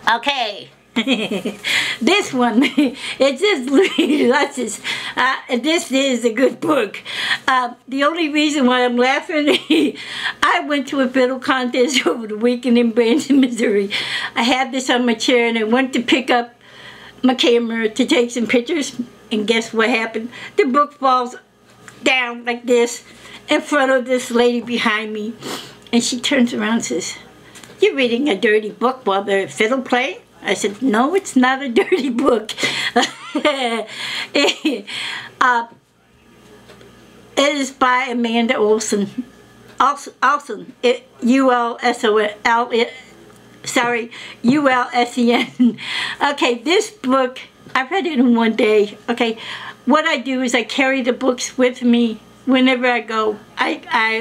Okay. This one, it just luscious. This is a good book. The only reason why I'm laughing, I went to a fiddle contest over the weekend in Branson, Missouri. I had this on my chair and I went to pick up my camera to take some pictures, and guess what happened? The book falls down like this in front of this lady behind me, and she turns around and says, "You're reading a dirty book while they're fiddle playing?" I said, "No, it's not a dirty book." It is by Amanda Olson. Olson. U-L-S-E-N. Okay, this book, I read it in one day. Okay, what I do is I carry the books with me whenever I go.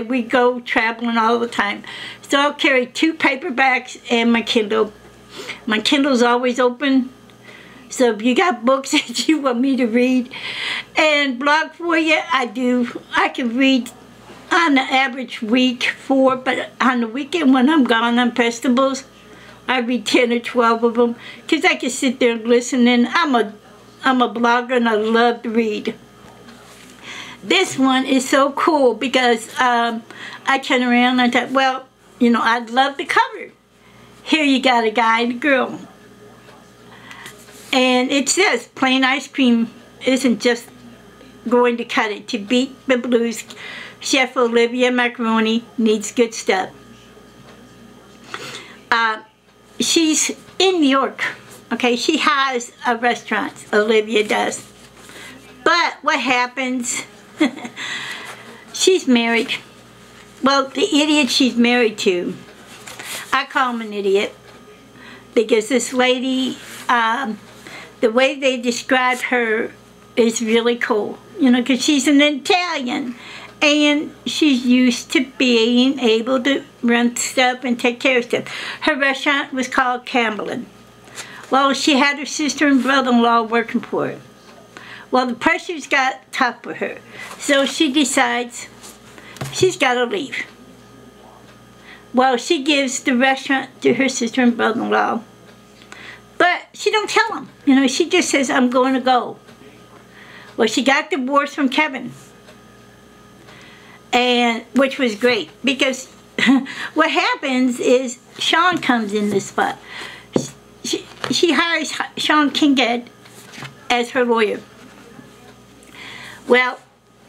We go traveling all the time. So I'll carry 2 paperbacks and my Kindle. My Kindle's always open, so if you got books that you want me to read and blog for you, I do. I can read on the average week 4, but on the weekend when I'm gone on festivals, I read 10 or 12 of them because I can sit there and listen. And I'm a blogger and I love to read. This one is so cool because I turn around and I thought, well, you know, I'd love the cover. Here you got a guy and a girl. And it says, plain ice cream isn't just going to cut it. To beat the blues, Chef Olivia Macaroni needs good stuff. She's in New York. Okay, she has a restaurant, Olivia does. But what happens, she's married. Well, the idiot she's married to, I call him an idiot, because this lady, the way they describe her is really cool. You know, because she's an Italian, and she's used to being able to run stuff and take care of stuff. Her restaurant was called Camberlin. Well, she had her sister and brother-in-law working for her. Well, the pressures got tough for her, so she decides she's got to leave. Well, she gives the restaurant to her sister and brother-in-law, but she don't tell them. You know, she just says, "I'm going to go." Well, she got divorced from Kevin, and which was great because what happens is Sean comes in this spot. She hires Sean Kincaid as her lawyer. Well,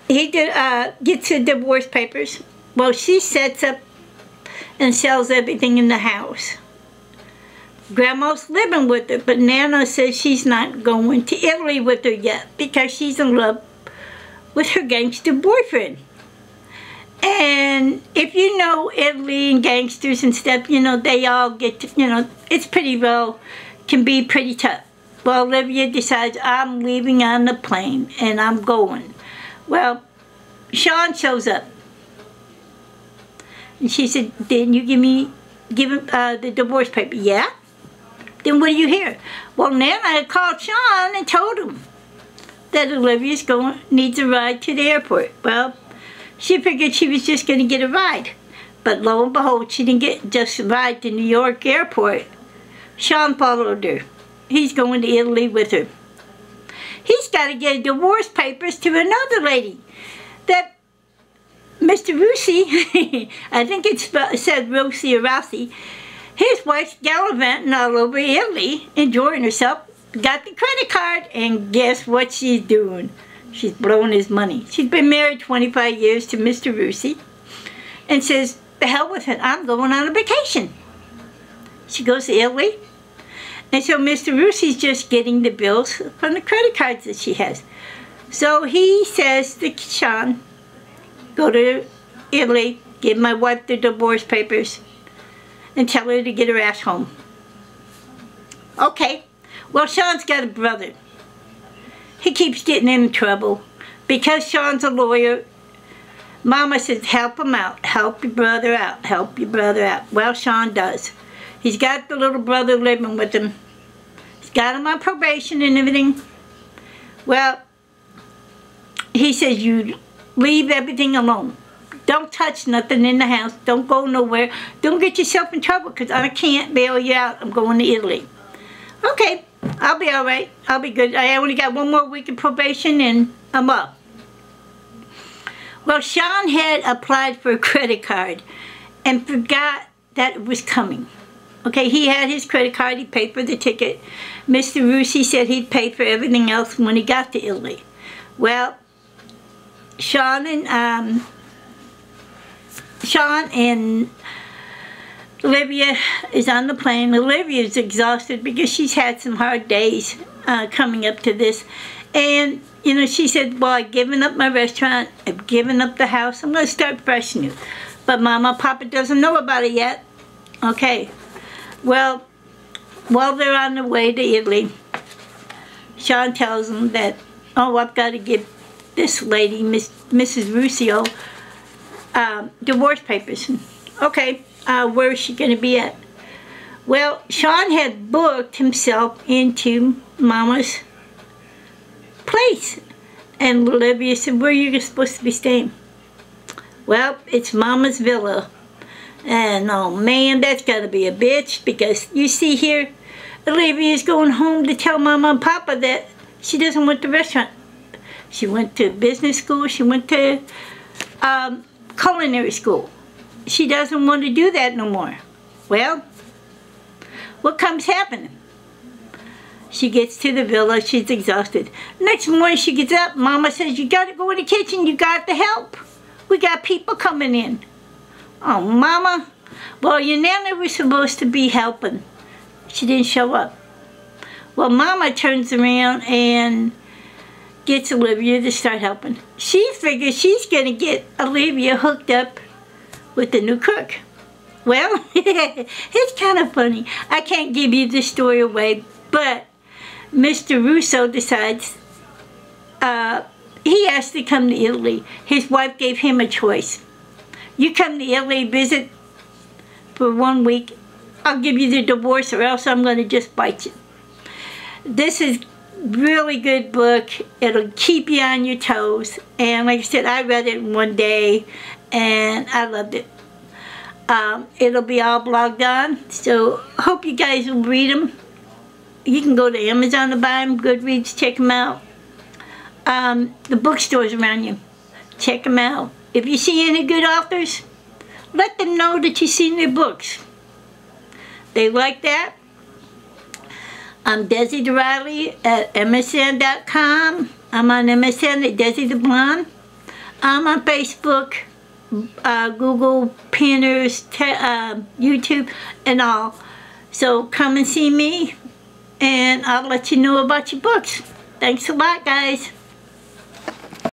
he gets the divorce papers. Well, she sets up and sells everything in the house. Grandma's living with her, but Nana says she's not going to Italy with her yet because she's in love with her gangster boyfriend. And if you know Italy and gangsters and stuff, you know, they all get to, you know, it's pretty well, can be pretty tough. Well, Olivia decides, I'm leaving on the plane and I'm going. Well, Sean shows up. And she said, "Didn't you give him the divorce paper?" "Yeah." "Then what are you here?" Well, Nana called Sean and told him that Olivia's needs a ride to the airport. Well, she figured she was just going to get a ride. But lo and behold, she didn't get just a ride to New York airport. Sean followed her. He's going to Italy with her. He's got to get divorce papers to another lady that Mr. Russi, I think it said Rossi or Rossi, his wife's gallivanting all over Italy, enjoying herself, got the credit card, and guess what she's doing? She's blowing his money. She's been married 25 years to Mr. Russi, and says, "The hell with it, I'm going on a vacation." She goes to Italy, and so Mr. Russi's just getting the bills from the credit cards that she has. So he says to Sean, "Go to Italy, give my wife the divorce papers, and tell her to get her ass home." Okay. Well, Sean's got a brother. He keeps getting in trouble. Because Sean's a lawyer, Mama says, "Help him out. Help your brother out. Help your brother out." Well, Sean does. He's got the little brother living with him. He's got him on probation and everything. Well, he says, "You leave everything alone. Don't touch nothing in the house. Don't go nowhere. Don't get yourself in trouble because I can't bail you out. I'm going to Italy." Okay, I'll be all right. I'll be good. I only got 1 more week of probation and I'm up. Well, Sean had applied for a credit card and forgot that it was coming. Okay, he had his credit card. He paid for the ticket. Mr. Rusi said he'd pay for everything else when he got to Italy. Well, Sean and Olivia is on the plane. Olivia is exhausted because she's had some hard days coming up to this. And, you know, she said, well, I've given up my restaurant. I've given up the house. I'm going to start fresh new. But Mama, Papa doesn't know about it yet. Okay. Well, while they're on the way to Italy, Sean tells them that, oh, I've got to give this lady, Mrs. Ruscio, divorce papers. Okay, where is she going to be at? Well, Sean had booked himself into Mama's place. And Olivia said, where are you supposed to be staying? Well, it's Mama's villa. And oh man, that's got to be a bitch, because you see here, Olivia's going home to tell Mama and Papa that she doesn't want the restaurant. She went to business school. She went to culinary school. She doesn't want to do that no more. Well, what comes happening? She gets to the villa. She's exhausted. Next morning she gets up. Mama says, you got to go in the kitchen. You got to help. We got people coming in. Oh, Mama. Well, your Nana was supposed to be helping. She didn't show up. Well, Mama turns around and gets Olivia to start helping. She figures she's going to get Olivia hooked up with the new cook. Well, it's kind of funny. I can't give you the story away, but Mr. Russo decides he has to come to Italy. His wife gave him a choice. You come to Italy, visit for 1 week, I'll give you the divorce, or else I'm going to just bite you. This is really good book. It'll keep you on your toes. And like I said, I read it in 1 day, and I loved it. It'll be all blogged on, so hope you guys will read them. You can go to Amazon to buy them, Goodreads, check them out. The bookstores around you, check them out. If you see any good authors, let them know that you've seen their books. They like that. I'm Desi DeRiley at MSN.com. I'm on MSN at Desi the Blonde. I'm on Facebook, Google, Pinners, YouTube, and all. So come and see me, and I'll let you know about your books. Thanks a lot, guys.